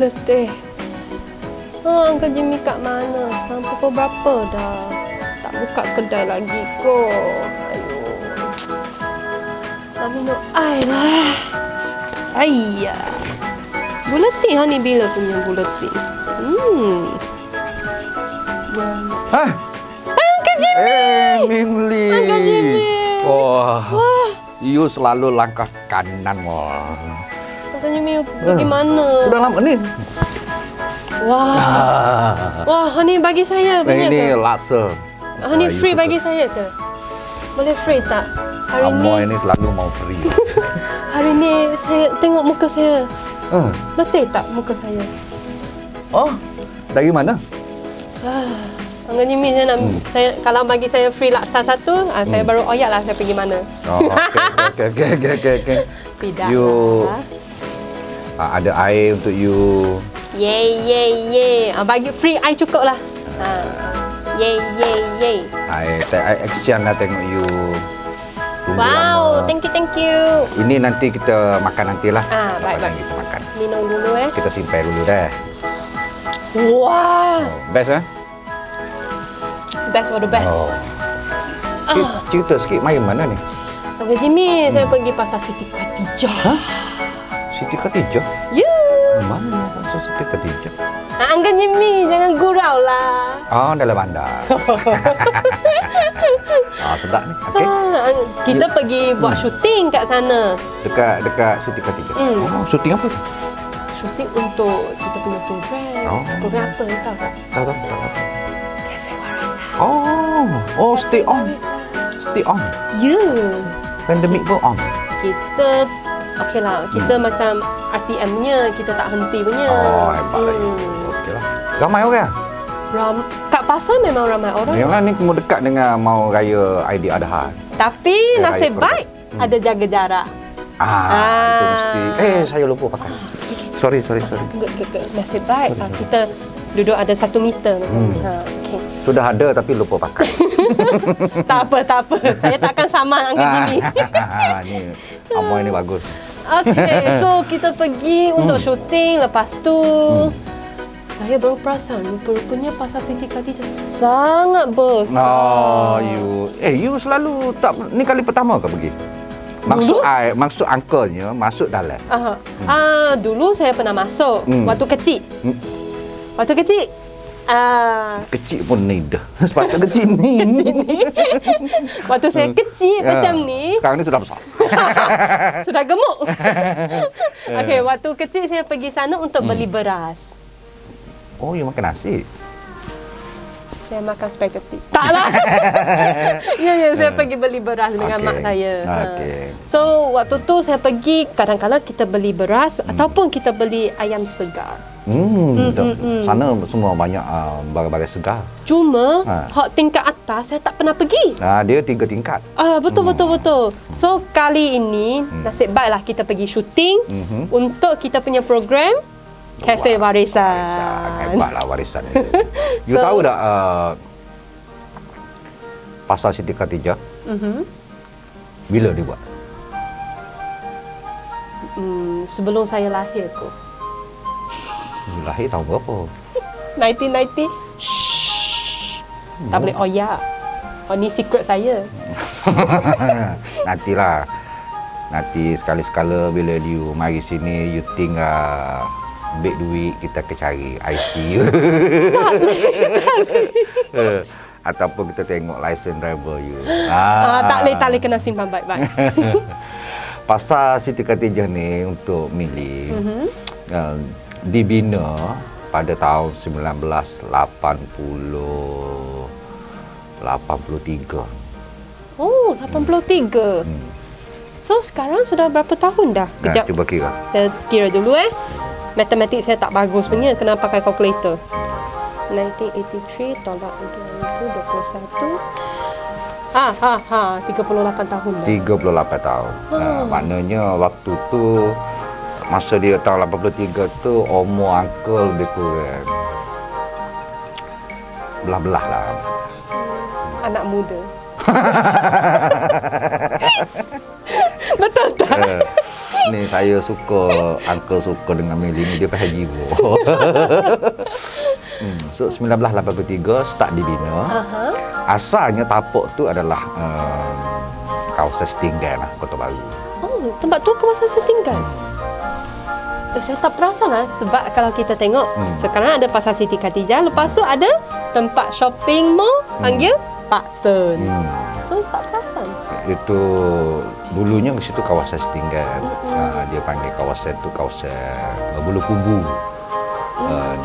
letih. Uncle Jimmy kat mana? Sekarang pukul berapa dah? Tak buka kedai lagi kot. Aduh. Nak minum air lah. Ayah. Buletin ni bila punya buletin? Hah? Uncle Jimmy! Mingli. Uncle Jimmy! Wah. You selalu langkah kanan, wah. Uncle Jimmy pergi mana? Sudah lama ni. Wah. Wah, ni bagi saya punya Ini ke? laksa. Ni You free suka. bagi saya ke? Boleh free tak? Hari Amoy ni ini selalu mau free. hari ni saya tengok muka saya. Hmm. Letih tak muka saya? Oh, dari mana? Uncle Jimmy saya nak saya kalau bagi saya free laksa satu, saya baru oyak lah saya pergi mana. Oh, okey. Tidak. You- lah. Ada air untuk you. Ye. Bagi free air cukup lah. Ye. Air kesian lah tengok you. Tunggu Wow, lama. thank you. Ini nanti kita makan nantilah. Baik. Kita makan. Minum dulu Kita simpan dulu dah. Wah, Best best for the best. Oh. Cerita sikit main mana ni? Uncle Jimmy, saya pergi pasar Siti Khadijah. Siti Khadijah? Ya. Mana pasal Siti Khadijah? Uncle Jimmy, jangan gurau lah. Oh, dalam bandar. Sedap ni. Okey. Kita pergi buat syuting kat sana. Dekat Siti Khadijah. Oh, syuting apa tu? Syuting untuk kita punya program. Oh. Program apa tahu tak? Tahu. Cafe Warisa. Oh, stay on. Warisa. Stay on. Ya. Pandemic pun on. Kita okey lah, kita macam RTM-nya, kita tak henti punya. Oh, hebat lagi. Okeylah. Ramai orang. Kat pasar memang ramai orang. Yang ni mau dekat dengan mau raya Aidiladha. Tapi Ya, nasib raya baik ada jaga jarak. Itu mesti. Saya lupa pakai. Sorry. Nasib baik kita duduk ada 1 meter. Okey. Sudah ada tapi lupa pakai. Tak apa. Saya takkan sama Uncle Jimmy. Ni Amoy ni bagus. Okey, so kita pergi untuk syuting. Lepas tu saya baru perasan rupa-rupanya pasar Siti Khadijah sangat besar. You selalu tak ni kali pertama ke pergi? Maksud uncle-nya masuk dalam. Dulu saya pernah masuk waktu kecil. Waktu kecil. Kecil pun ni dah. Sepatutnya kecil ni. Waktu saya kecil macam ni. Sekarang ni sudah besar. Sudah gemuk. Okey, waktu kecil saya pergi sana untuk beli beras. Oh, you makan nasi? Saya makan spaghetti. Taklah. Ya, saya pergi beli beras dengan mak saya. Okey. So, waktu tu saya pergi, kadang-kadang kita beli beras ataupun kita beli ayam segar. Sana semua banyak barang-barang segar. Cuma, hak tingkat atas saya tak pernah pergi. Dia 3 tingkat. Betul. So, kali ini, nasib baiklah kita pergi syuting untuk kita punya program Cafe Warisan. Hebatlah warisan ni. You tahu tak pasar Siti Khadijah? Bila dia buat? Sebelum saya lahir tu. You lahir tahun berapa? 1990. Tak boleh oyak. Ni secret saya. Nantilah. Nanti sekali-sekala bila you mari sini, you tinggal ambil duit, kita ke cari IC. Tak boleh. Ataupun kita tengok license driver you. Tak boleh kena simpan baik-baik. Pasar Siti Khadijah ni untuk milih dibina pada tahun 1983. Oh, 83. So, sekarang sudah berapa tahun dah? Kejap. Cuba kira. Saya kira dulu Matematik saya tak bagus punya, kena pakai kalkulator. 1983 tolak 2021. 38 tahun dah. 38 tahun. Maknanya waktu tu, masa dia tahun 83 tu, umur uncle lebih kurang belah-belah lah. Anak muda. Betul tak? Ni saya saya suka, uncle suka dengan Meli ni, dia pasal jiwa. So 1983 start dibina. Asalnya tapak tu adalah kawasan setinggal lah, Kota Baru. Oh, tempat tu kawasan setinggal. Saya tak perasan lah. Sebab kalau kita tengok, sekarang ada Pasar Siti Khatijah. Lepas tu ada tempat shopping mall panggil Pak Sen. So, tak perasan. Itu dulunya di situ kawasan setinggal. Dia panggil kawasan tu kawasan Bulu Kubu.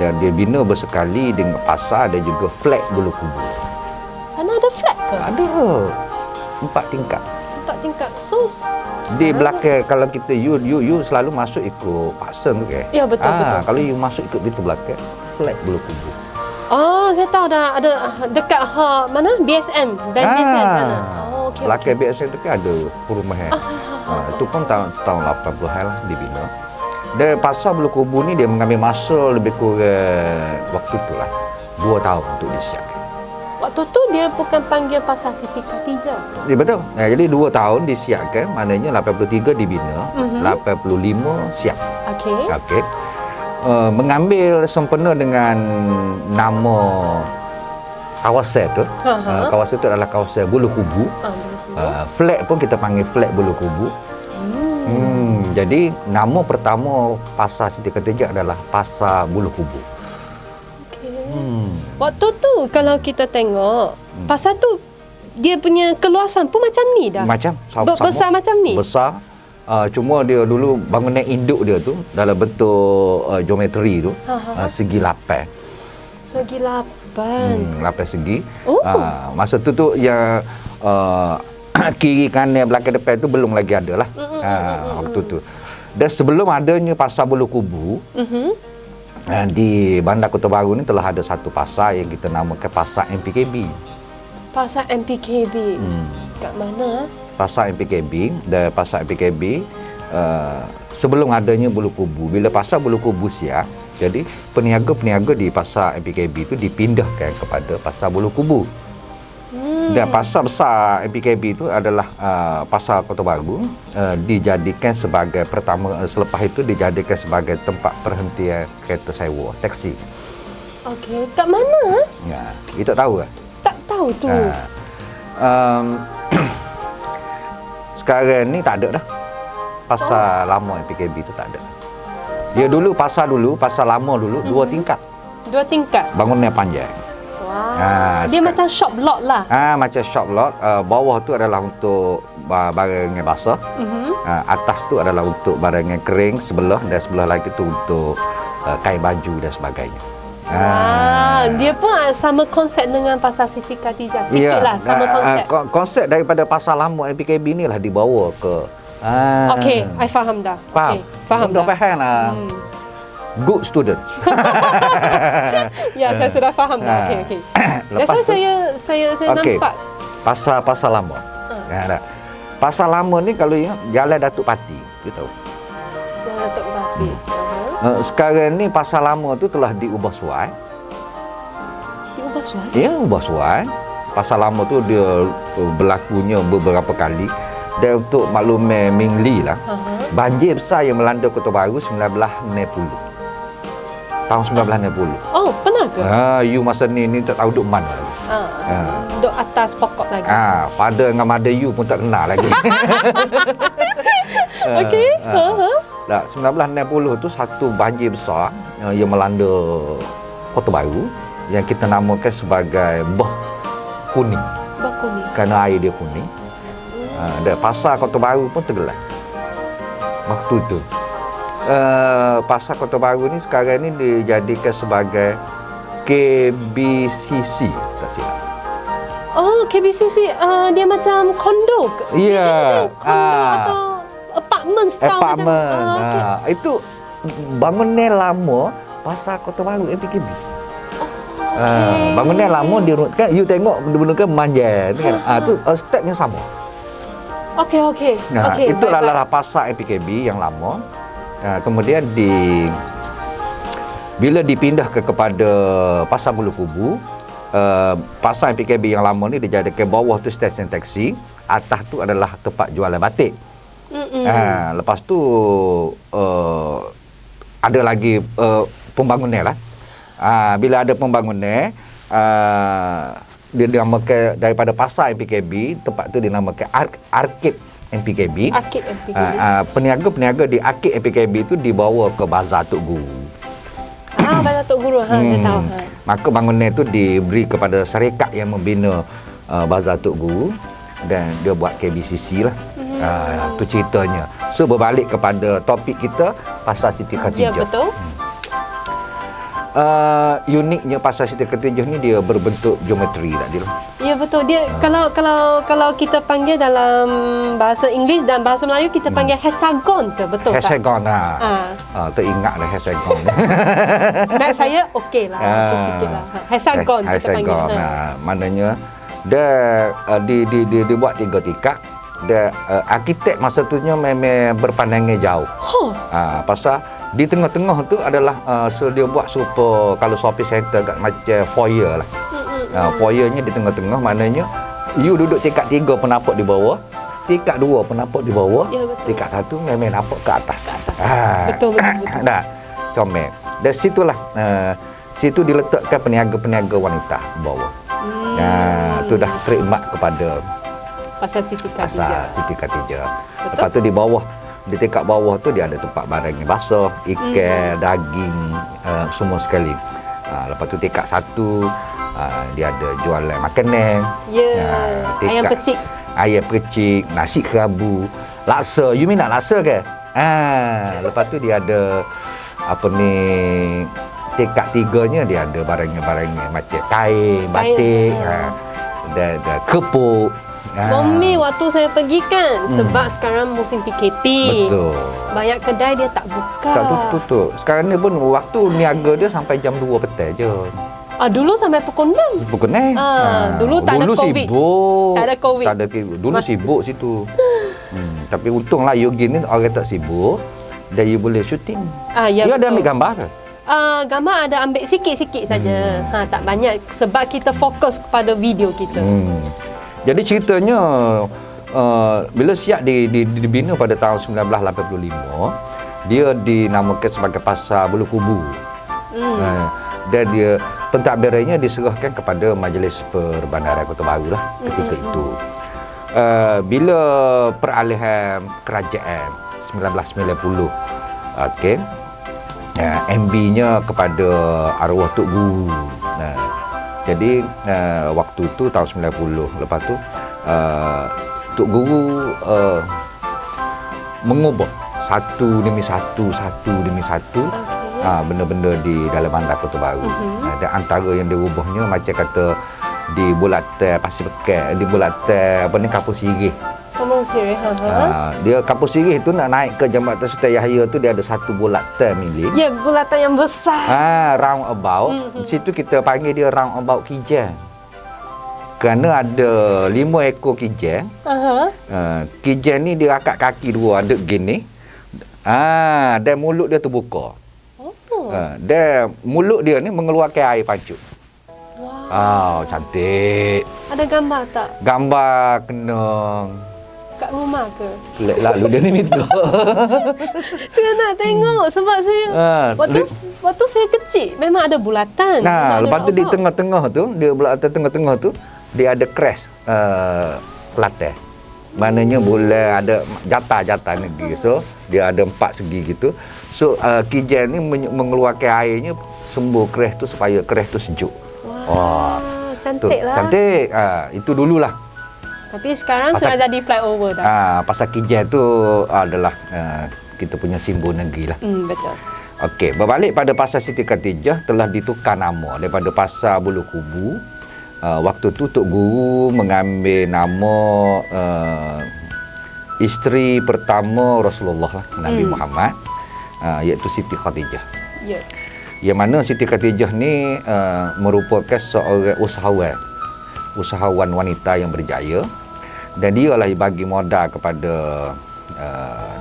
Dan dia bina bersekali dengan pasar dan juga flat Bulu Kubu. Sana ada flat ke? Ada 4 tingkat. 4 tingkat. So, Di belakang kalau kita you selalu masuk ikut Paksen tu kan. Ya, betul, betul. Kalau you masuk ikut pintu belakang, flat Bulu Kubu. oh, saya tahu dah ada dekat mana? BSM dan BSM sana. Oh, okey. Belakang BSM tu kan ada perumahan. Itu pun tahun 80-an lah dibina. Dan pasar Bulu Kubu ni dia mengambil masa lebih kurang waktu tu lah 2 tahun untuk disiapkan. Waktu tu dia bukan panggil Pasar Siti Khatijah. Ya, betul. Jadi 2 tahun disiapkan, maknanya 83 dibina, 85 siap. Okey. Okey. Mengambil sempena dengan nama kawasan tu. Kawasan tu adalah kawasan Bulu Kubu. Flat pun kita panggil flat Bulu Kubu. Jadi nama pertama Pasar Siti Khatijah adalah Pasar Bulu Kubu. Waktu tu kalau kita tengok pasar tu dia punya keluasan pun macam ni dah. Macam besar macam ni. Besar. Cuma dia dulu bangunan induk dia tu dalam bentuk geometri tu segi 8. Segi 8. 8 segi. Oh. Masa tu yang kiri kanan belakang depan tu belum lagi ada lah. Waktu tu. Dan sebelum adanya Pasar Bulu Kubu, di Bandar Kota Baru ni telah ada satu pasar yang kita namakan Pasar MPKB. Pasar MPKB. Kat mana? Pasar MPKB. Dan Pasar MPKB sebelum adanya Bulu Kubu. Bila Pasar Bulu Kubu siap, jadi peniaga-peniaga di Pasar MPKB itu dipindahkan kepada Pasar Bulu Kubu. Dan pasar besar MPKB itu adalah Pasar Kota Baru, dijadikan sebagai selepas itu dijadikan sebagai tempat perhentian kereta sewa, taksi. Okey, kat mana? Ya, you tak tahu ke? Tak tahu tu. Sekarang ni tak ada dah. Pasar lama MPKB itu tak ada. Dia dulu pasar lama dulu 2 tingkat. 2 tingkat. Bangunannya panjang. Dia macam shop lot lah. Macam shop lot. Bawah tu adalah untuk barang yang basah. Atas tu adalah untuk barang yang kering sebelah, dan sebelah lagi tu untuk kain baju dan sebagainya. Dia pun sama konsep dengan Pasar Siti Khatijah. Sikitlah sama konsep. Konsep daripada pasar lama MPKB ni lah dibawa ke. Okey, I faham dah. Faham? Okay, faham dah. Faham lah. Good student. Ya, saya sudah faham dah. Okey. Lepas tu, saya nampak pasar lama. Pasar lama ni kalau ingat Jalan Datuk Pati, you tahu. Datuk Pati. Sekarang ni pasar lama tu telah diubah suai. Diubah suai? Ya, ubah suai. Pasar lama tu dia berlakunya beberapa kali. Dan untuk makluman Ming Li lah, banjir besar yang melanda Kota Baru 1960. Tahun 1960. Oh, pernah ke? You masa ni tak tahu duduk mana lagi. Duduk atas pokok lagi. Pada dengan mother you pun tak kenal lagi. Okey. 1960 tu satu banjir besar yang melanda Kota Baru yang kita namakan sebagai bah kuning. Bah kuning. Kerana air dia kuning. Dan pasar Kota Baru pun tenggelam waktu tu. Pasar Kota Baru ni sekarang ni dijadikan sebagai KBCC, tak silap. Oh, KBCC dia macam kondo ke? Ya. Dia macam kondo atau apartment style Apartment. macam. Okay. Itu bangunan lama Pasar Kota Baru MPKB. Bangunan lama kan you tengok benda kan manjang kan. Tu stepnya sama. Okey. Itu adalah pasar MPKB yang lama. Kemudian bila dipindah kepada Pasar Bulu Kubu, pasar MPKB yang lama ni dijadikan bawah tu stesen taksi, atas tu adalah tempat jualan batik. Lepas tu ada lagi pembangunan lah. Bila ada pembangunan, dia dinamakan daripada pasar MPKB, tempat tu dinamakan Arkib MPKB. Arkib MPKB. Peniaga-peniaga di Arkib MPKB tu dibawa ke Bazar Tok Guru. Bazar Tok Guru, saya tahu. Maka bangunan tu diberi kepada syarikat yang membina Bazar Tok Guru dan dia buat KBCC lah. Tu ceritanya. So berbalik kepada topik kita, Pasar Siti Khatijah. Ya, betul. Uniknya Pasar Siti Khatijah ni dia berbentuk geometri tadi lah. Ya, betul. Dia kalau kita panggil dalam bahasa Inggeris dan bahasa Melayu kita panggil hexagon ke, betul tak? Hexagon teringat lah hexagon. Nak saya okey lah. Okey sikit lah. Hexagon kita panggil. Maknanya dia dibuat 3 tingkat. Dia arkitek masa tu memang berpandangan jauh. Pasal di tengah-tengah tu adalah dia buat super, kalau shopping center kat macam foyer lah. Foyernya di tengah-tengah, maknanya you duduk tingkat 3 pun nampak di bawah, tingkat 2 pun nampak di bawah, ya, tingkat 1 memang nampak ke atas. Betul. Dah, comel. Dan situlah situ diletakkan peniaga-peniaga wanita di bawah. Tu dah trademark kepada Pasar Siti Khatijah. Pasar Siti Khatijah. Lepas tu di bawah, di tingkat bawah tu dia ada tempat barang yang basah, ikan, daging, semua sekali. Lepas tu tingkat 1 dia ada jualan makanan. Ayam pecik. Ayam pecik, nasi kerabu, laksa. You minat laksa ke? Lepas tu dia ada tingkat 3-nya dia ada barang-barangnya macam kain, batik, ada kepuk. Mami waktu saya pergi kan, sebab sekarang musim PKP. Betul. Banyak kedai dia tak buka. Tak tutup. Sekarang ni pun waktu niaga dia sampai jam 2 petang je. Dulu sampai pukul 6. Pukul 6. Dulu tak ada COVID. Sibuk. Tak ada COVID. Dulu sibuk situ. Tapi untunglah Yogi ni orang tak sibuk dan you boleh syuting. Ya, you ada betul. ambil gambar ke? Gambar ada ambil sikit-sikit saja. Tak banyak sebab kita fokus kepada video kita. Jadi ceritanya bila siap dibina pada tahun 1985, dia dinamakan sebagai Pasar Bulu Kubu. Dan dia pentadbirannya diserahkan kepada Majlis Perbandaran Kota Baru lah ketika itu. Bila peralihan kerajaan 1990, MB-nya kepada arwah Tok Guru. Jadi waktu tu tahun 90, lepas tu Tok Guru mengubah satu demi satu benda-benda di dalam bandar Kota Baru. Dan antara yang dirubahnya macam kata di Bulatan Pasir Bekat, di Bulatan Kampung Sirih. Kampung Sirih. Dia Kampung Sirih tu nak naik ke Jambatan Sultan Yahya tu dia ada satu bulatan milik. Ya, bulatan yang besar. Roundabout. Di situ kita panggil dia roundabout Kijang. Kerana ada 5 ekor kijang. Kijang ni dia akak kaki 2 ada gini. Dan mulut dia terbuka. Dan mulut dia ni mengeluarkan air pancut. Wow. Cantik. Ada gambar tak? Gambar kena kat rumah ke? Lalu dia ni minta. Saya nak tengok sebab saya waktu saya kecil memang ada bulatan. Lepas tu di tengah-tengah tu, dia bulatan tengah-tengah tu dia ada crash latar. Maknanya boleh ada jatah-jatah negeri. So dia ada 4 segi gitu. So kijang ni mengeluarkan airnya sembuh crash tu supaya crash tu sejuk. Cantik lah. Cantik. Itu dululah. Tapi sekarang sudah jadi flyover dah. Pasar kijang tu adalah kita punya simbol negeri lah. Betul. Okey, berbalik pada Pasar Siti Khatijah telah ditukar nama daripada Pasar Bulu Kubu. Waktu tu Tok Guru mengambil nama isteri pertama Rasulullah lah, Nabi Muhammad, iaitu Siti Khatijah. Ya. Yang mana Siti Khatijah ni merupakan seorang usahawan wanita yang berjaya, dan dia lah yang bagi modal kepada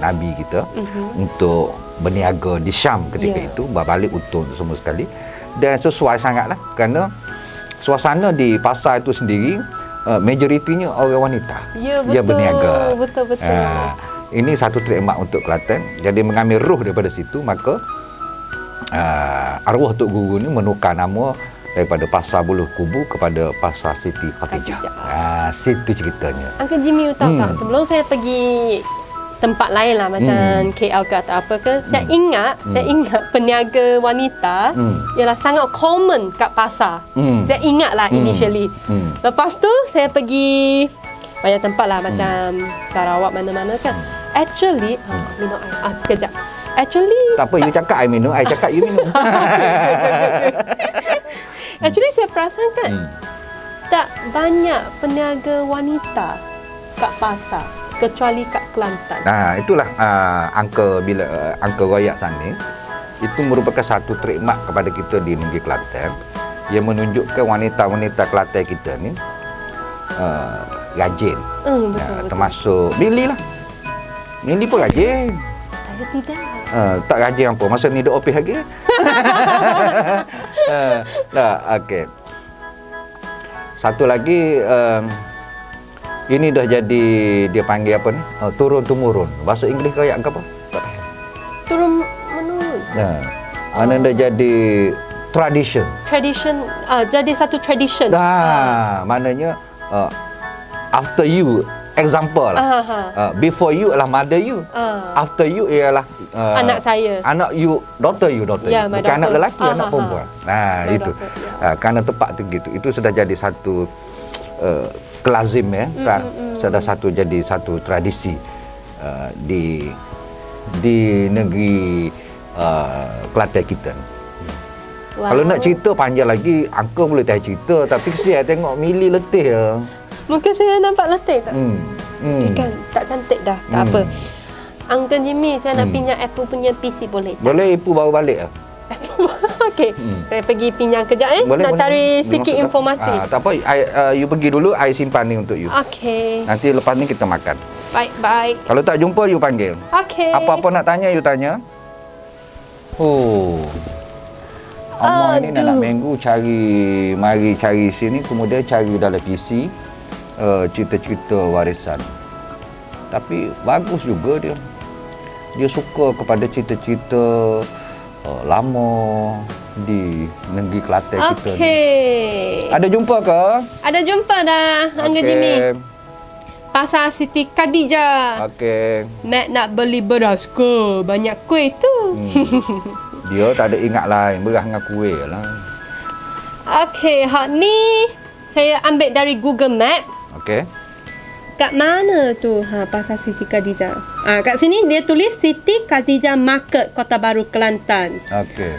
Nabi kita untuk berniaga di Syam ketika itu, berbalik untung semua sekali. Dan sesuai sangatlah kerana suasana di pasar itu sendiri majoritinya orang wanita yang berniaga. Betul. ini satu trademark untuk Kelantan. Jadi mengambil ruh daripada situ, maka arwah Tok Guru ni menukar nama daripada Pasar Buluh Kubu kepada Pasar Siti Khatijah. Situ ceritanya. Uncle Jimmy tahu tak, sebelum saya pergi tempat lain lah macam KL ke atau apa ke, saya ingat peniaga wanita ialah sangat common kat pasar. Saya ingat lah initially. Lepas tu saya pergi banyak tempat lah macam Sarawak mana-mana kan. Actually, minum air. Kejap. Actually Tak apa, you cakap I minum, I cakap you minum. Actually saya perasan kan tak banyak peniaga wanita kat pasar kecuali kat Kelantan. Itulah angka bila angka royak sana itu merupakan satu trademark kepada kita di negeri Kelantan yang menunjukkan wanita-wanita Kelantan kita ni rajin. Betul. Termasuk Mili lah. Mili pun rajin. Saya tidak. Tak rajin apa. Masa ni duk opis lagi. Okey. Satu lagi ini dah jadi dia panggil apa ni? Turun temurun. Bahasa Inggeris kau ayat ke apa? Tak tahu. Turun menurun. Mana dah jadi tradition. Jadi satu tradition. Maknanya after you, example lah. Before you adalah mother you. After you ialah anak saya. Anak you, daughter you. Ya, Bukan anak lelaki, anak perempuan. Itu. Daughter, Kerana tepat tu gitu. Itu sudah jadi satu kelazim sudah jadi satu tradisi di negeri Kelantan kita. Wow. Kalau nak cerita panjang lagi, Uncle boleh tahu cerita, tapi saya tengok Mili letih ya. Mungkin saya nampak letih tak? Kan tak cantik dah. Tak apa. Uncle Jimmy, saya nak pinjam Apple punya PC boleh tak? Boleh, Ibu bawa balik lah. Okey. Saya pergi pinjam kejap nak cari sikit informasi. Tak apa, you pergi dulu, I simpan ni untuk you. Okey. Nanti lepas ni kita makan. Baik. Kalau tak jumpa, you panggil. Okey. Apa-apa nak tanya, you tanya. Amang ni nak minggu mari cari sini, kemudian cari dalam PC cerita-cerita warisan. Tapi bagus juga dia. Dia suka kepada cerita-cerita lama di negeri Kelantan kita ni. Ada jumpa ke? Ada jumpa dah, Uncle Jimmy. Pasar Siti Khatijah. Mak nak beli beras ke? Banyak kuih tu. Dia tak ada ingat lain, beras dengan kuih lah. Okey, hak ni saya ambil dari Google Map. Okey. Kat mana tu Pasar Siti Khatijah? Kat sini dia tulis Siti Khatijah Market, Kota Baru, Kelantan. Okey.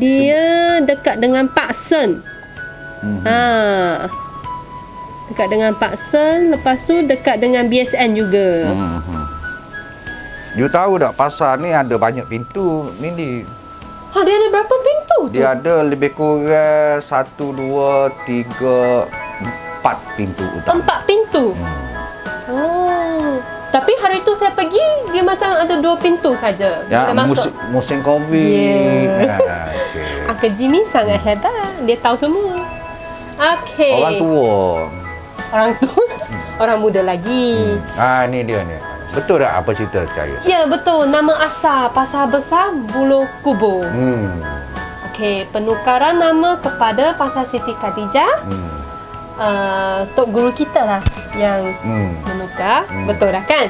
Dia dekat dengan Pak Sen. Dekat dengan Pak Sen, lepas tu dekat dengan BSN juga. You tahu tak pasar ni ada banyak pintu, Mili? Dia ada berapa pintu tu? Dia ada lebih kurang 1, 2, 3, 4 pintu utama. 4 pintu? Tapi hari tu saya pergi, dia macam ada 2 pintu saja. Ya, musim COVID. Uncle Jimmy sangat hebat. Dia tahu semua. Okey. Orang tua. Orang muda lagi. Ni dia ni. Betul tak apa cerita saya? Ya, betul. Nama asal Pasar Besar Buluh Kubu. Okey, penukaran nama kepada Pasar Siti Khatijah. Tok Guru kita lah yang menukar. Betul dah kan?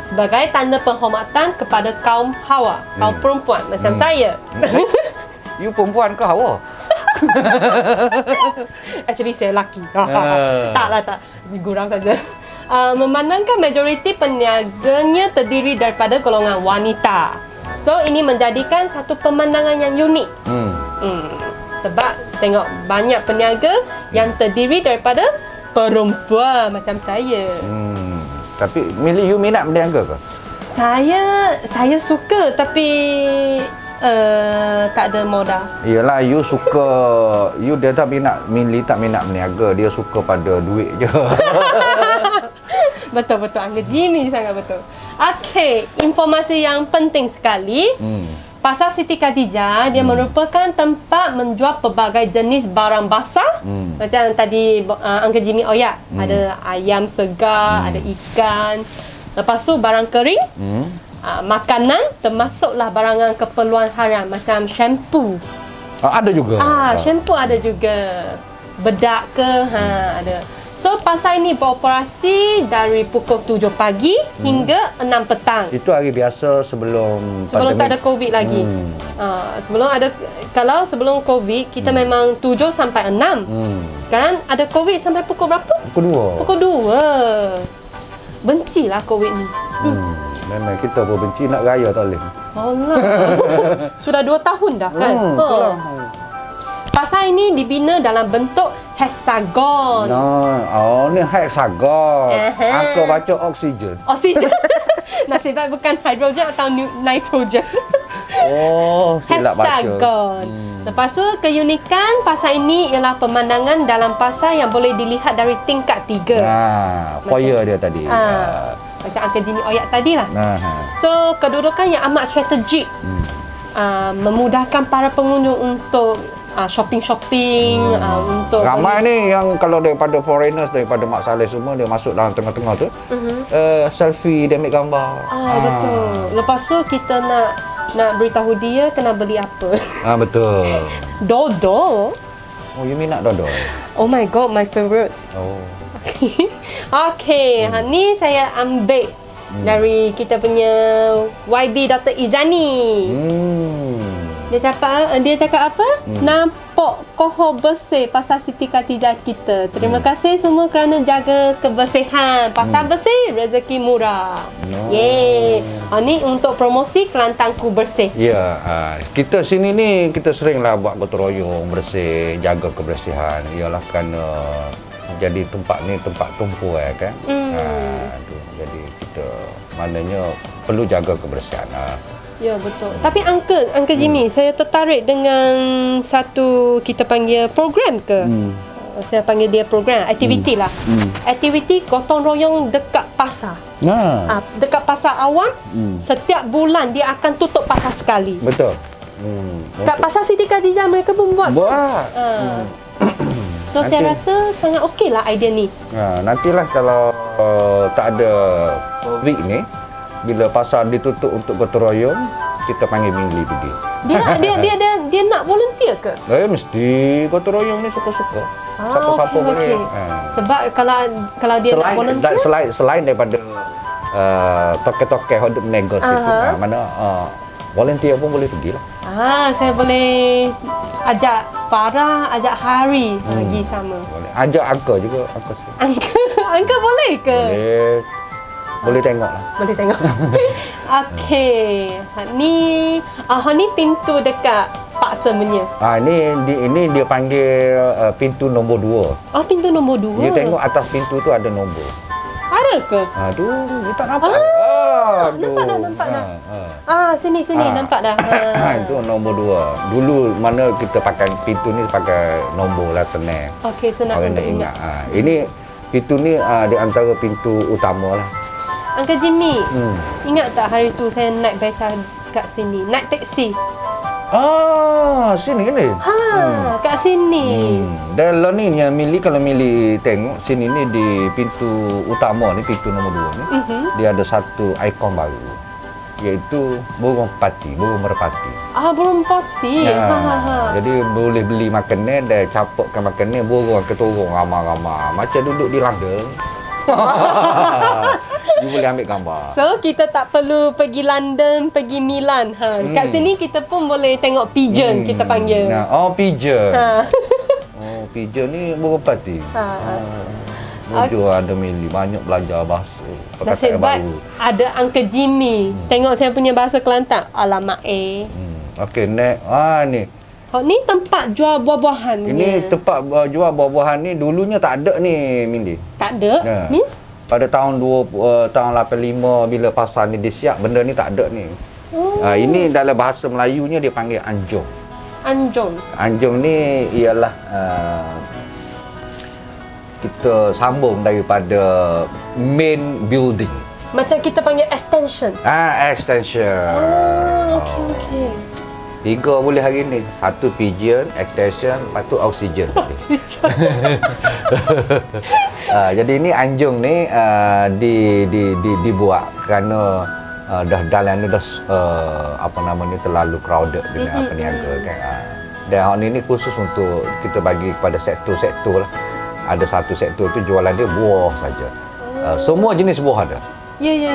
Sebagai tanda penghormatan kepada kaum Hawa, kaum perempuan macam saya. You perempuan ke Hawa? Actually saya lelaki. Tak. Gurang saja. Memandangkan majoriti peniaganya terdiri daripada golongan wanita. So ini menjadikan satu pemandangan yang unik. Sebab tengok banyak peniaga yang terdiri daripada perempuan macam saya. Tapi Mili, you minat berniaga ke? Saya suka tapi tak ada modal. Yelah, you suka, dia tak minat, Mili tak minat berniaga, dia suka pada duit je. Betul, Uncle Jimmy sangat betul. Okey, informasi yang penting sekali. Pasar Siti Khatijah dia merupakan tempat menjual pelbagai jenis barang basah. Macam tadi Uncle Jimmy oyak, ada ayam segar, ada ikan, Lepas tu barang kering, Hmm. makanan, termasuklah barangan keperluan harian macam shampoo. Ada juga. Shampoo ada juga. Bedak ke, ada. So pasar ini beroperasi dari pukul 7 pagi hingga 6 petang. Itu hari biasa sebelum Tak ada COVID lagi. Sebelum COVID kita memang 7 sampai 6. Sekarang ada COVID sampai pukul berapa? Pukul 2. Bencilah COVID ni. Memang kita pun benci nak raya tak boleh. Allah. Sudah 2 tahun dah kan? Itulah. Pasar ini dibina dalam bentuk heksagon. Ni heksagon. Aha. Aku baca oksigen. Oksigen. Nasib baik bukan hidrogen atau nitrogen. Silap baca. Heksagon. Lepas tu keunikan pasar ini ialah pemandangan dalam pasar yang boleh dilihat dari tingkat 3. Foyer dia tadi. Macam Uncle Jimmy oyak tadi lah. Nah. So kedudukan yang amat strategik. Memudahkan para pengunjung untuk shopping-shopping, untuk ramai ni yang kalau daripada foreigners, daripada Mak Saleh semua, dia masuk dalam tengah-tengah tu, selfie, dia ambil gambar. Betul. Lepas tu kita nak beritahu dia kena beli apa. Betul. Dodo. Oh, you minat dodol? Oh my god, my favorite. Okay, ni saya ambil dari kita punya YB Dr. Izani. Dia cakap apa? Nampak koho bersih pasar Siti Khatijah kita. Terima kasih semua kerana jaga kebersihan. Pasar bersih, rezeki murah. Yeay. Ni untuk promosi Kelantangku Bersih. Ya, kita sini ni kita seringlah buat gotong royong bersih, jaga kebersihan. Ialah kerana jadi tempat ni tempat tumpu kan. Jadi kita maknanya perlu jaga kebersihan. Ya, betul. Tapi Uncle Jimmy, saya tertarik dengan satu kita panggil program ke? Saya panggil dia program, aktiviti lah. Aktiviti gotong royong dekat pasar. Dekat pasar awam, setiap bulan dia akan tutup pasar sekali. Betul. Kat pasar Siti Khatijah mereka pun buat. So saya rasa sangat okey lah idea ni. Nantilah kalau tak ada COVID ni, bila pasar ditutup untuk gotong royong, kita panggil Mili pergi. Dia nak volunteer ke? Mesti gotong royong ni suka-suka. Siapa-siapa boleh. Sebab kalau dia nak volunteer, selain daripada toke-toke hodok negos itu, mana volunteer pun boleh pergi lah. Saya boleh ajak Farah, ajak Hari pergi sama. Boleh. Ajak Angka juga. Angka boleh ke? Boleh tengok lah. Boleh tengok. Okey. Ni pintu dekat Pak Semenye. Ini dia panggil pintu nombor 2. Pintu nombor 2. Dia tengok atas pintu tu ada nombor. Ada ke? Tu dia tak nampak. Nampak dah. Sini nampak dah. Itu nombor 2. Dulu mana kita pakai pintu ni pakai nombor lah, senang. Okey, senang untuk ingat. Ini pintu ni di antara pintu utama lah. Uncle Jimmy, ingat tak hari tu saya naik beca kat sini, naik teksi. Sini ni. Kat sini. Dan ni yang kalau Mili tengok sini ni di pintu utama ni, pintu nombor 2 ni, dia ada satu ikon baru, iaitu burung merpati. Burung merpati. Jadi boleh beli makanan dan capukkan makanan, burung akan turun ramai-ramai macam duduk di London. You boleh ambil gambar. So kita tak perlu pergi London, pergi Milan. Kat sini kita pun boleh tengok pigeon, kita panggil. Pigeon. Pigeon ni burung merpati. Ada Mili banyak belajar bahasa. Nasib baik ada Uncle Jimmy. Tengok saya punya bahasa Kelantan. Alamak Okey, next. Ni. Ni tempat jual buah-buahan. Ini tempat jual buah-buahan ni dulunya tak ada ni, Mindi. Tak ada? Means? Pada tahun 85 bila pasar ni disiap, benda ni tak ada ni. Ini dalam bahasa Melayunya dia panggil anjong. Anjong ni ialah kita sambung daripada main building. Macam kita panggil extension. Extension. Okey. 3 boleh hari ni. 1 pigeon, extension, lepas tu oxygen. Jadi ni anjung ni dibuat kerana dah dalam ni dah terlalu crowded dengan peniaga kan. Dan hak ni khusus untuk kita bagi kepada sektor-sektor lah. Ada satu sektor tu jualan dia buah saja. Semua jenis buah ada. Ya.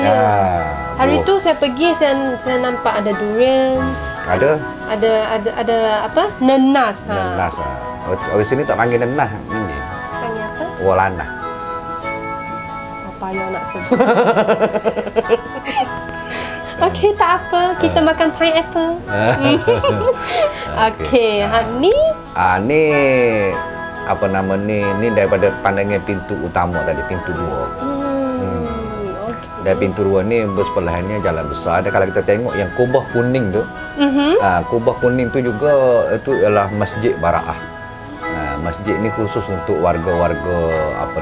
Hari tu saya pergi, saya nampak ada durian. Ada apa? Nenas. Nenas. Orang sini tak panggil nenas ni. Panggil apa? Walana. Apa yang nak sebut? Okey, tak apa. Kita makan pineapple. Okey, ni? Ni apa nama ni? Ni daripada pandangan pintu utama tadi, pintu 2. Dan pintu 2 ni bersebelahannya jalan besar. Dan kalau kita tengok yang kubah kuning tu, kubah kuning tu juga itu ialah Masjid Bara'ah. Masjid ni khusus untuk warga-warga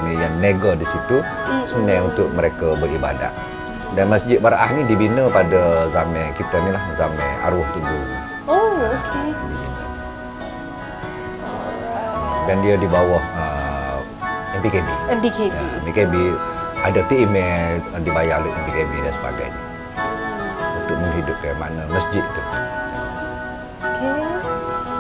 yang nega di situ, senang untuk mereka beribadat. Dan Masjid Bara'ah ni dibina pada zaman kita ni lah, zaman arwah tubuh. Oh, okey. Dan dia di bawah MPKB. MPKB ada tim yang dibayar oleh MPKB dan sebagainya untuk menghidupkan mana masjid tu. Okey.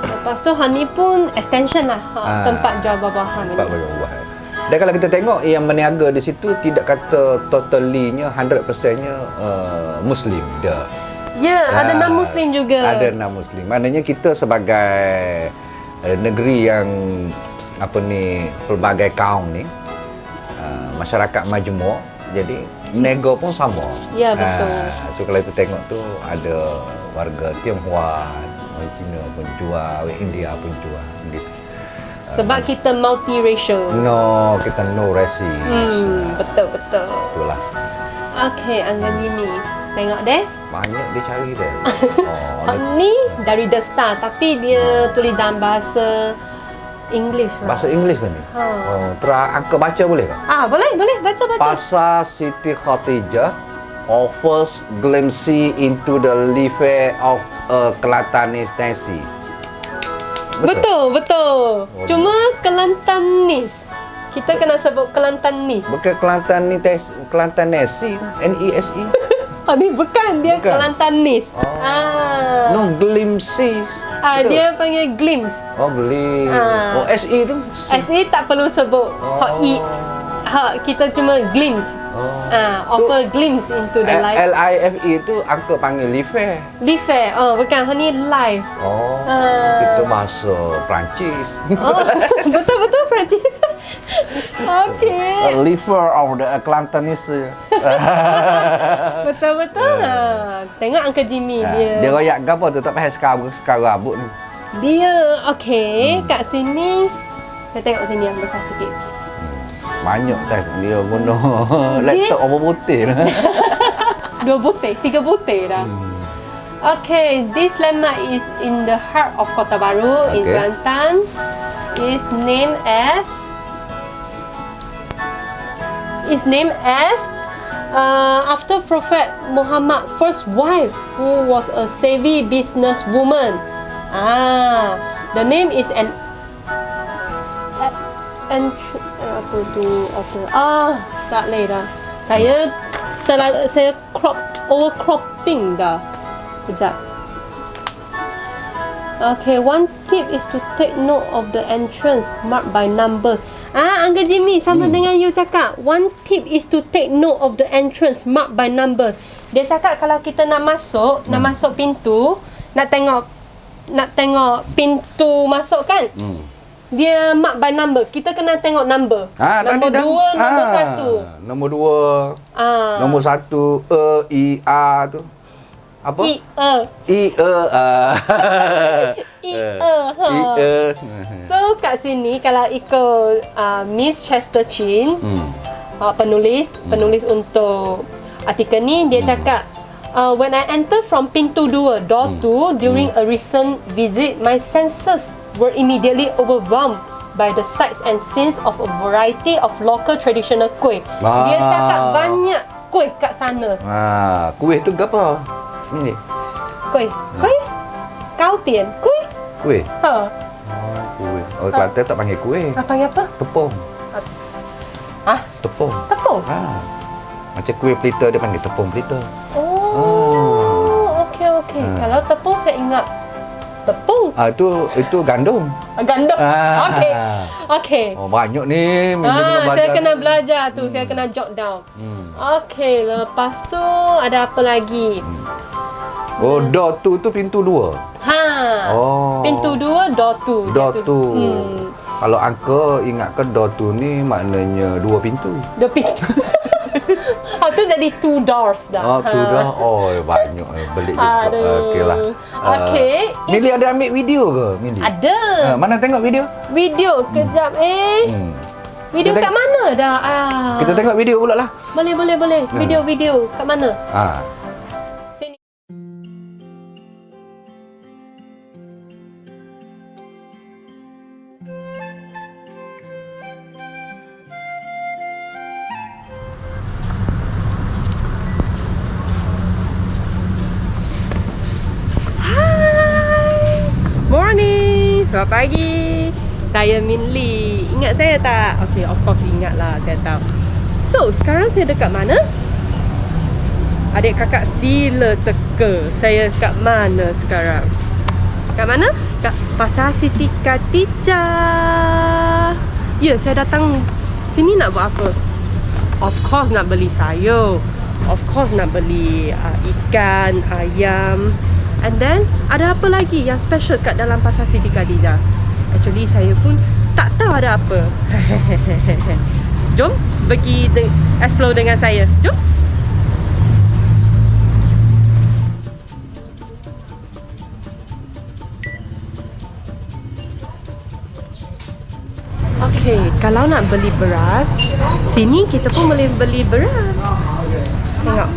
Lepas tu ni pun extension lah, tempat jual buah-buahan. Tempat jual buah-buahan. Dan kalau kita tengok yang berniaga di situ tidak kata totally-nya 100%-nya Muslim dah. Ya, ada non-Muslim juga. Ada non-Muslim. Maknanya kita sebagai negeri yang pelbagai kaum ni, masyarakat majmuk, jadi nego pun sama. Ya, betul. Tu kalau kita tengok tu ada warga Tionghoa, orang Cina pun jual, orang India pun jual gitu. Sebab kita multiracial. No, kita no races. Betul. Itulah. Okey, Angga Jimmy. Tengok deh. Banyak dia cari deh. Ni dari The Star, tapi dia tulis dalam bahasa English lah. Bahasa Inggeris kan ni? Angka baca boleh tak? Boleh. Baca. Pasar Siti Khadijah offers glimpse into the life of a Kelantanis Nancy. Betul. Cuma Kelantanis. Kita kena sebut Kelantanis. Bukan Kelantanesi, N-E-S-E. Ni bukan, dia Kelantanis. No, glimpses. Dia panggil glimpse. Glimpse. S-E tu? S-E tak perlu sebut. Kita cuma glimpse. Offer glimpse into the life. L-I-F-E tu angka panggil live. Bukan. Ni live. Itu bahasa Perancis. Betul Perancis. Okey. Liver of the Kelantanis. Betul. Tengok Uncle Jimmy dia. Dia royak ke apa tu? Tak payah sekarang rambut ni. Dia kat sini. Kita tengok sini yang besar sikit. Banyak dia guna laptop apa putih lah. 2 butir, 3 butir dah. Okay, this landmark is in the heart of Kota Baru in Kelantan. Is named as after Prophet Muhammad first wife, who was a savvy businesswoman. The name is tak boleh dah. Saya overcropping dah. Sekejap. Okay, one tip is to take note of the entrance marked by numbers. Uncle Jimmy sama dengan you cakap. One tip is to take note of the entrance marked by numbers. Dia cakap kalau kita nak masuk pintu, nak tengok pintu masuk kan? Dia mark by number. Kita kena tengok number. Nombor 2, nombor 1. Nombor 2. Nombor 1 E, I, A tu. Apa? So kat sini kalau ikut Miss Chester Chin, penulis untuk artikel ni, dia cakap when I enter from pintu 2, door 2 during a recent visit, my senses were immediately overwhelmed by the sights and scenes of a variety of local traditional kuih. Dia cakap banyak kuih kat sana. Kuih tu apa? Ini. Kuih. Kau tian, kuih. Kuih. Ha. Oh, kuih. Oh, Kelantan tak panggil kuih. Panggil apa? Tepung. Hah? Tepung. Tepung? Ha. Macam kuih pelita dia panggil tepung pelita. Oh, okey. Kalau tepung saya ingat tepung. Itu gandum. Gandum. Okey. Oh, banyak ni. Saya kena belajar tu. Saya kena jot down. Okey, lepas tu ada apa lagi? Oh, door tu pintu 2. Ha. Oh. Pintu 2, door 2. Door tu. Kalau angka ingatkan door tu ni maknanya 2 pintu. 2 pintu. Tu jadi 2 doors dah. Oh, tu dah. Oh, banyak beli juga. Okeylah. Okey. Mili ada ambil video ke, Mili? Ada. Mana tengok video? Video kejap Video Kita kat mana dah? Kita tengok video pula lah. Boleh. Video kat mana? Sini. Morning, selamat pagi. Saya Min Lee. Ingat saya tak? Okay, of course ingat lah. Saya tahu. So, sekarang saya dekat mana? Adik kakak sila teka. Saya kat mana sekarang? Kat mana? Kat Pasar Siti Khatijah. Ya, saya datang sini nak buat apa? Of course nak beli sayur. Of course nak beli ikan, ayam. And then, ada apa lagi yang special kat dalam Pasar Siti Khatijah? Actually, saya pun tak tahu ada apa. Jom pergi explore dengan saya. Jom. Okey, kalau nak beli beras, sini kita pun boleh beli beras. Tengok.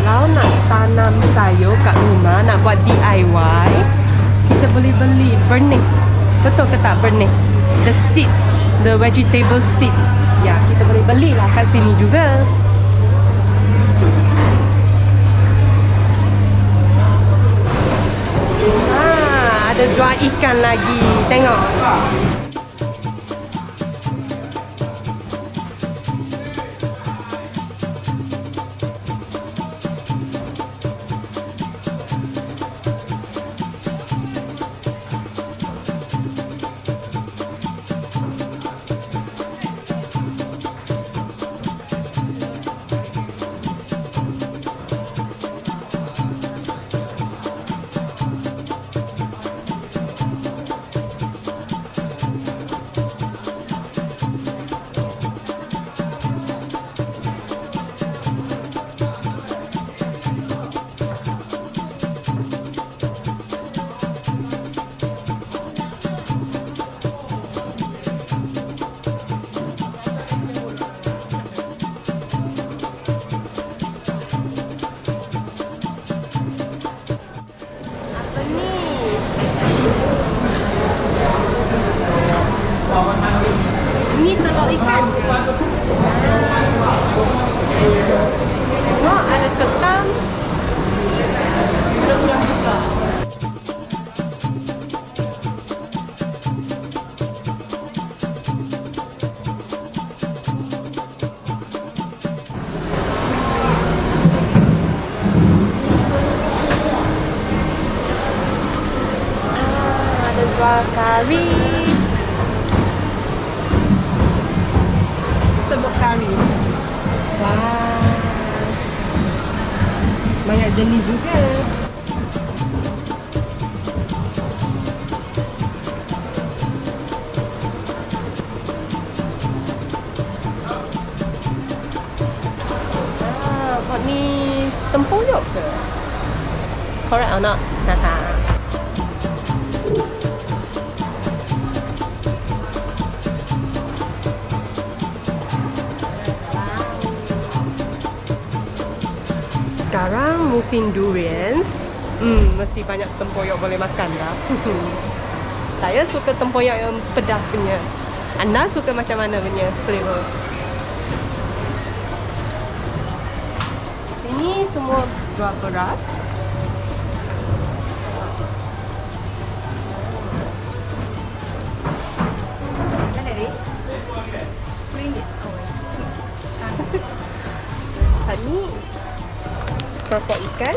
Kalau nak tanam sayur kat rumah, nak buat DIY, kita boleh beli benih. Betul ke tak benih? The seed, the vegetable seed. Ya, kita boleh belilah kat sini juga. Ada jual ikan lagi. Tengok. Ini telur ikan. Tengok ada ketam. Udang-udang besar. Ada jual kari. Sebut kari. Wah. Banyak jenis juga. correct or not? Haha. Sekarang musim durian. Mesti banyak tempoyak boleh makan dah. Saya suka tempoyak yang pedas punya. Anda suka macam mana punya flavor? Ini semua buah beras. Ini keropok ikan.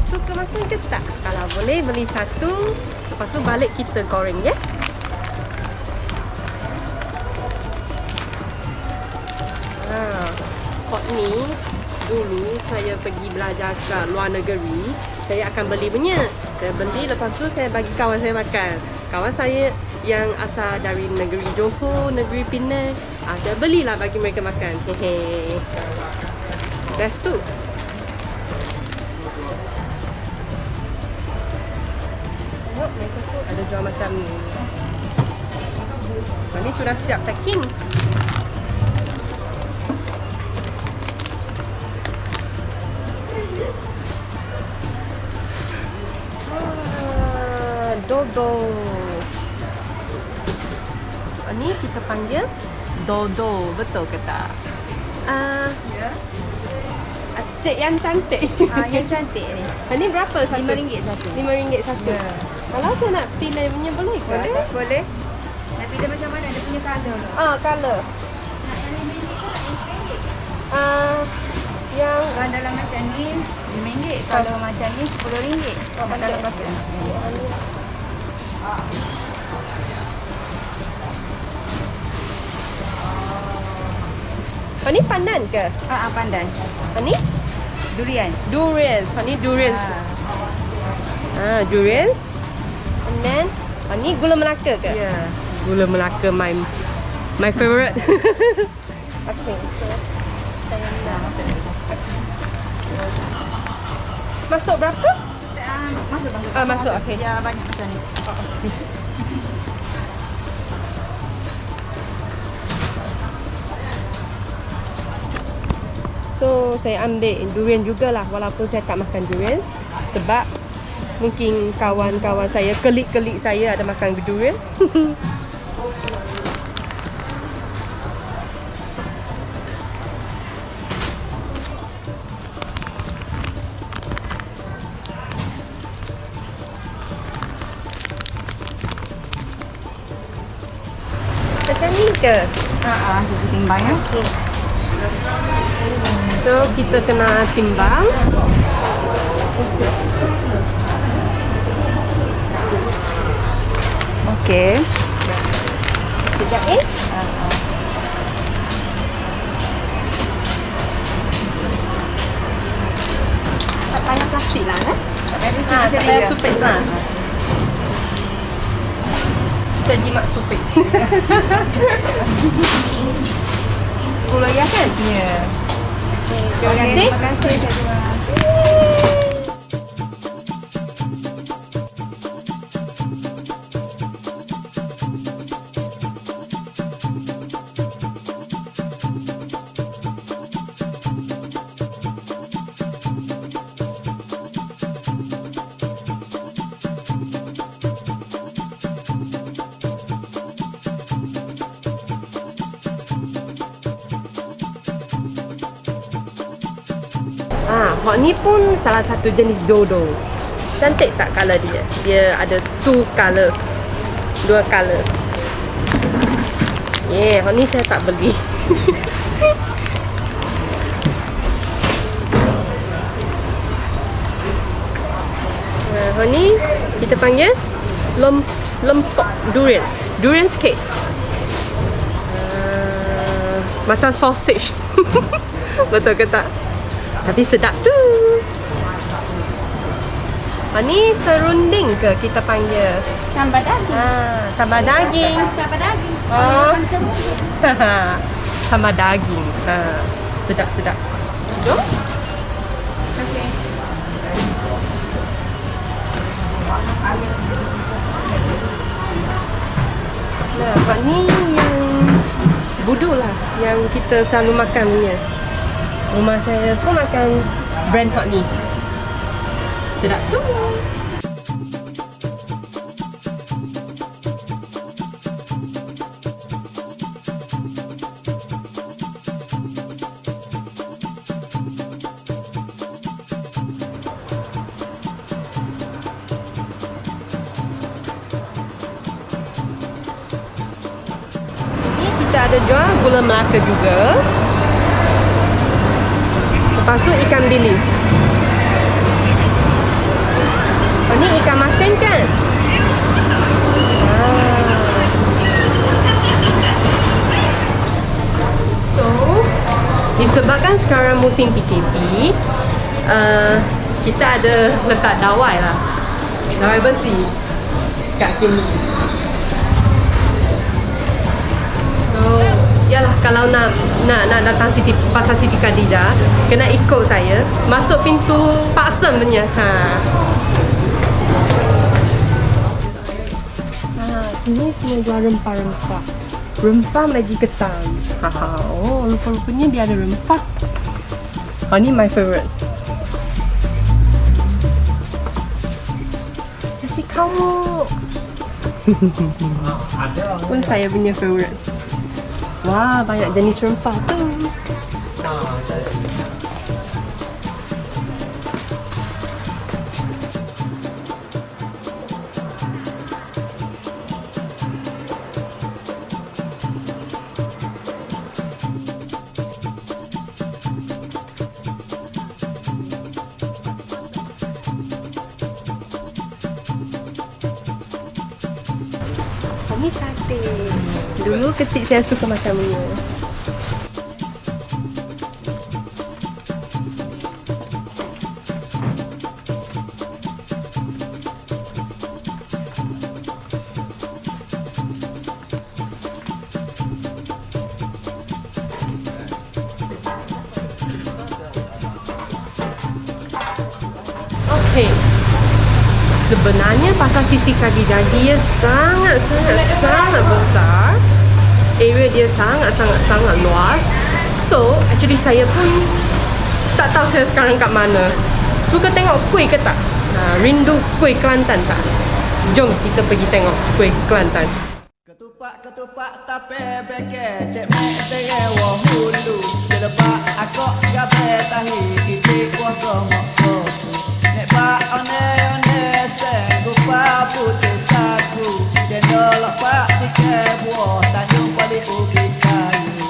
Suka makan ke tak? Kalau boleh beli satu, lepas tu balik kita goreng ya. Hot ni dulu saya pergi belajar ke luar negeri, saya akan beli punya. Saya beli, lepas tu saya bagi kawan saya makan. Kawan saya yang asal dari negeri Johor, negeri Penang, saya belilah bagi mereka makan. Hehe. Best tu. Tengok mereka tu ada jual macam ni. Ini sudah siap packing. Dodo. Ini kita panggil dodo, betul ke tak? Ya. Cik yang cantik. Yang cantik ni. Ini berapa satu? RM5 satu. RM5 satu. Ya. Kalau saya nak pilih punya boleh ke? Boleh? Boleh. Nak pilih macam mana? Dia punya colour tu. Color. Nak yang RM5 ke nak yang RM10? Yang Kalau dalam macam ni RM5. Kalau macam ni RM10. Kalau dalam pasal. ini pandan ke? Pandan. Ini Durian. durian. Ini durian. Durian. And then ini gula Melaka ke? Ya. Gula Melaka my favorite. Okay. So saya nak masuk berapa? Masuk. Masuk, okey. Ya, banyak macam ni. So saya ambil durian jugalah, walaupun saya tak makan durian. Sebab mungkin kawan-kawan saya, kelik-kelik saya ada makan durian. Macam ni ke? Susu timbang ya. So kita kena timbang. Okey. Sekejap tak payah plastik lah Tak payah tak payah supit lah. Kita jimat supit. 10 ya kan? Ya. Terima kasih. Terima kasih Kak Jual. Hot ni pun salah satu jenis dodo. Cantik tak color dia? Dia ada two color. Dua color. Hot ni saya tak beli. Hot ni kita panggil lempok durian. Durian cake. Macam sausage. Betul ke tak? Tapi sedap tu. Ni serunding ke kita panggil? Sambal daging. Sambal daging. Sambal daging. Oh. Semua. Sambal daging. Sedap-sedap. Jom. Okey. Ni yang budu lah, yang kita selalu makan punya. Rumah saya pun makan brand hot ni. Sedap tu. Kita ada jual gula Melaka juga. Lepas tu ikan bilis. Oh, ni ikan masin kan? So, disebabkan sekarang musim PKP, kita ada letak dawai lah. Dawai besi kat sini. Yalah, kalau nak datang pasar Siti Khadijah, kena ikut saya masuk pintu Pak Sem punya. Ini semua jual rempah-rempah. Rempah lagi ketam. Oh, rupa-rupanya dia ada rempah. Oh, ni my favourite. Nasi kamuk. Pun saya punya favourite. Wah, banyak jenis rempah tu. Ini sate. Dulu kecil saya suka makan punya. Okey. Sebenarnya pasar Siti Khadijah dia sangat besar. Area dia sangat luas. So, actually saya pun tak tahu saya sekarang kat mana. Suka tengok kuih ke tak? Rindu kuih Kelantan tak? Jom kita pergi tengok kuih Kelantan. Ketupak tape beke cek mek terewo hulu jelepak akok gabe tahi icik kuah komok kosu nek pak one sen gupa putih saku cendol pak tike buah tanjung balik ubi kayu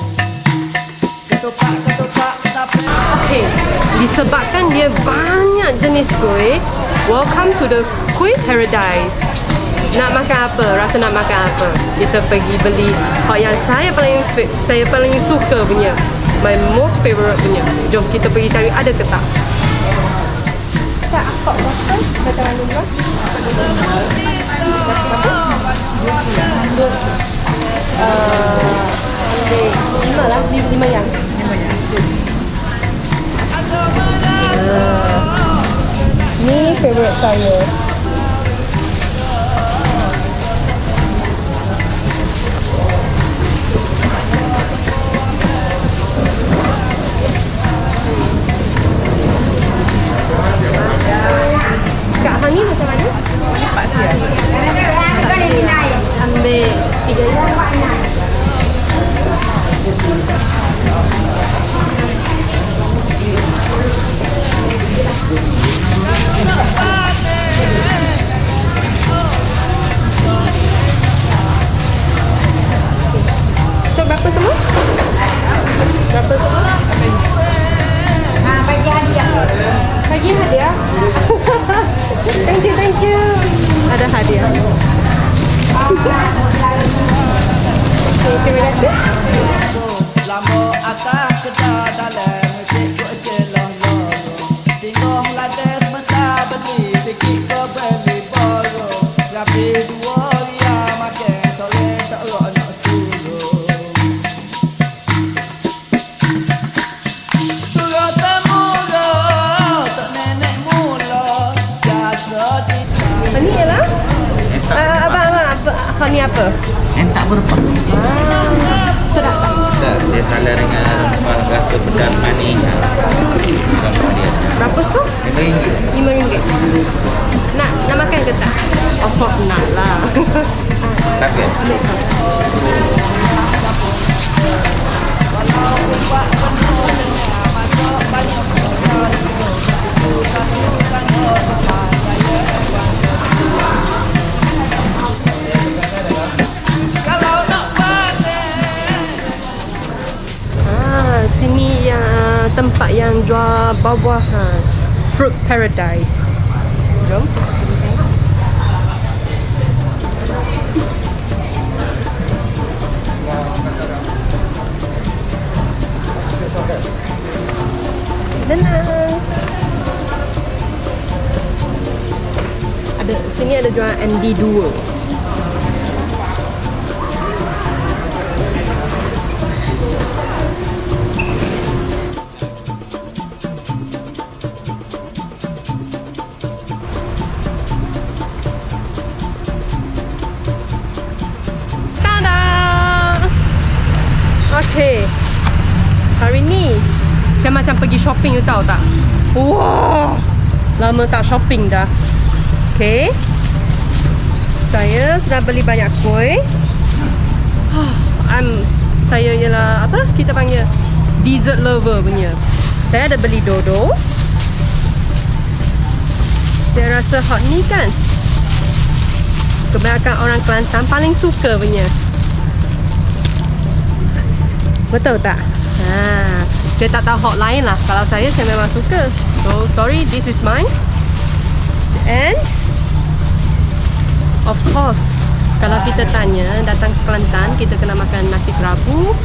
ketupak tape. Okey, disebabkan dia banyak jenis kuih, welcome to the Kuih Paradise. Nak makan apa? Rasa nak makan apa? Kita pergi beli yang saya paling suka punya, my most favourite punya. Jom kita pergi cari ada ke tak. Tak akak berapa? Macam mana juga? Lima lah, 5 yang. Ni favourite saya. Kak Hani macam mana? Pak Sia. Ambil 3 yang. So berapa semua? Berapa semua? Bagi hadiah. Bagi hadiah. Thank you. Ada hadiah. Okay, terima kasih. Lamo atas kedah dalam musik ku jelah loro Singoh lades mentah beli sikit ko beli boro Rapi dua ria makan soleh tak rok nak suluh Turut temuro tak nenek mula Jasa di Ini ialah? Abang, Hani apa? Entak berempah. Sedap tak? Dia salah dengan rasa pedas manis. Berapa so? RM5. RM5. Nak makan ke tak? Of course nak lah. Tapi Kalau nak panen Sini yang tempat yang jual buah-buahan. Fruit Paradise. Jom. Tenang. Sini ada jual MD2. Tada! Okay. Hari ni saya macam pergi shopping, you tahu tak? Wah, lama tak shopping dah. Okay, saya sudah beli banyak kuih. Saya ialah apa kita panggil dessert lover punya. Saya ada beli dodo. Saya rasa hot ni kan kebanyakan orang Kelantan paling suka punya. Betul tak? Saya tak tahu hot lain lah. Kalau saya memang suka. So sorry, this is mine. And of course, kalau kita tanya datang ke Kelantan, kita kena makan nasi kerabu,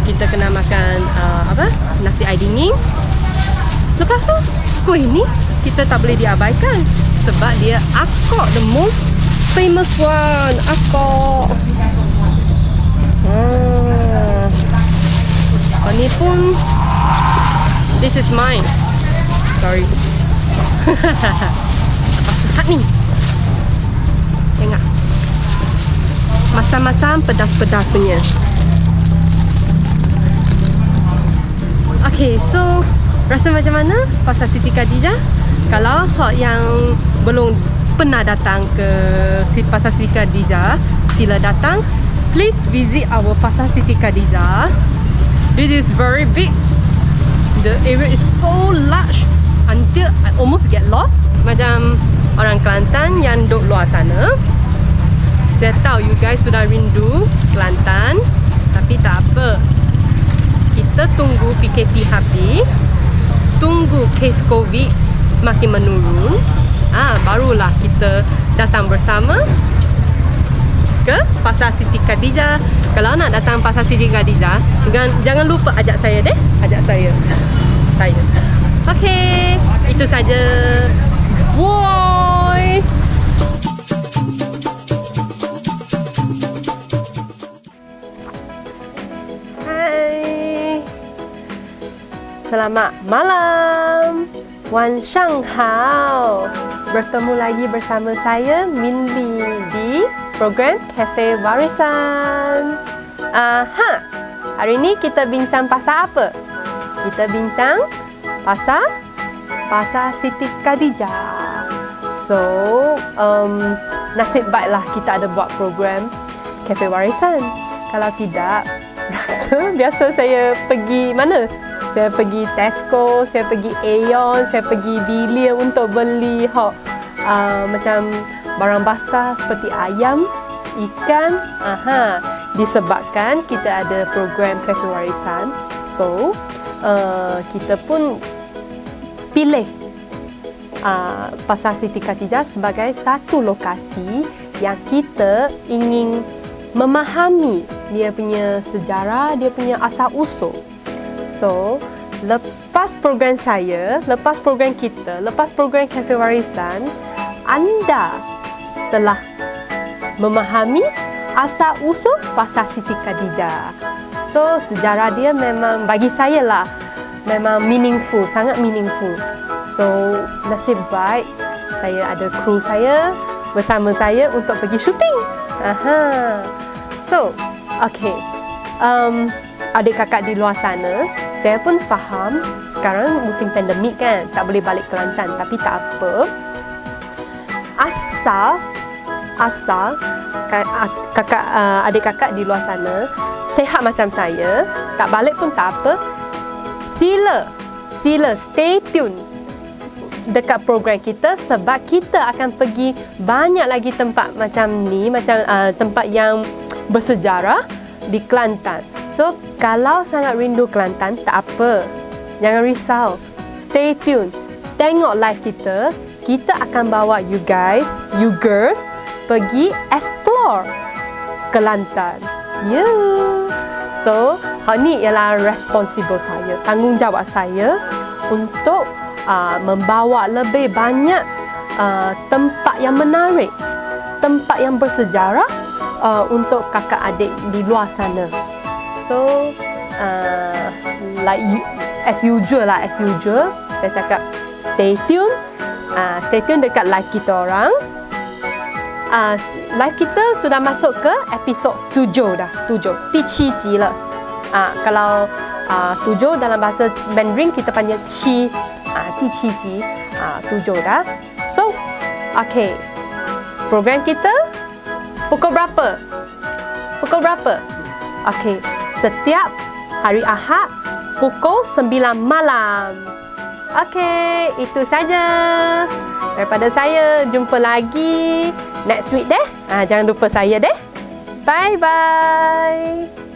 kita kena makan nasi air dingin. Lepas tu kuih ni kita tak boleh diabaikan sebab dia akok, the most famous one, akok. Ni pun, this is mine. Sorry. Lepas ni tengok masam-masam pedas-pedas punya. Okay, so rasa macam mana pasar Siti Khadijah? Kalau hot yang belum pernah datang ke pasar Siti Khadijah, sila datang. Please visit our pasar Siti Khadijah. It is very big. The area is so large until I almost get lost. Macam orang Kelantan yang duduk luar sana. Saya tahu you guys sudah rindu Kelantan, tapi tak apa. Kita tunggu PKP habis, tunggu kes COVID semakin menurun. Barulah kita datang bersama ke pasar Siti Khadijah. Kalau nak datang pasar Siti Khadijah, jangan lupa ajak saya deh. Ajak saya. Okey, itu saja. Bye. Hai. Selamat malam. Wan Shang Hao. Bertemu lagi bersama saya Min Li di program Cafe Warisan. Hari ni kita bincang pasal apa? Kita bincang pasal Siti Khadijah. So, nasib baiklah kita ada buat program Cafe Warisan. Kalau tidak, biasa saya pergi mana? Saya pergi Tesco, saya pergi Aeon, saya pergi Bilia untuk beli macam barang basah seperti ayam, ikan. Disebabkan kita ada program Cafe Warisan, so kita pun pilih Pasar Siti Khadijah sebagai satu lokasi yang kita ingin memahami dia punya sejarah, dia punya asal usul. So, lepas program saya, lepas program kita, lepas program Cafe Warisan, anda telah memahami asal usul Pasar Siti Khadijah. So, sejarah dia memang bagi saya lah, memang meaningful, sangat meaningful. So, nasib baik saya ada kru saya bersama saya untuk pergi syuting. Aha. So, okay. Adik kakak di luar sana, saya pun faham sekarang musim pandemik kan, tak boleh balik Kelantan. Tapi tak apa. Asal kakak adik kakak di luar sana sihat macam saya, tak balik pun tak apa. Sila stay tune dekat program kita sebab kita akan pergi banyak lagi tempat macam ni, macam tempat yang bersejarah di Kelantan. So, kalau sangat rindu Kelantan, tak apa. Jangan risau. Stay tune. Tengok live kita. Kita akan bawa you guys, you girls, pergi explore Kelantan. Yeah. So, ni ialah responsible saya, tanggungjawab saya untuk membawa lebih banyak tempat yang menarik, tempat yang bersejarah untuk kakak adik di luar sana. So, as usual, saya cakap stay tune dekat live kita orang. Live kita sudah masuk ke episod 7 dah. 7 第7集了. Kalau 7 dalam bahasa Mandarin kita panggil 7. 第7集 7 dah. So, okay. Program kita pukul berapa? Okay. Setiap hari Ahad pukul 9 malam. Okay, itu saja daripada saya. Jumpa lagi next week deh. Jangan lupa saya deh. Bye-bye.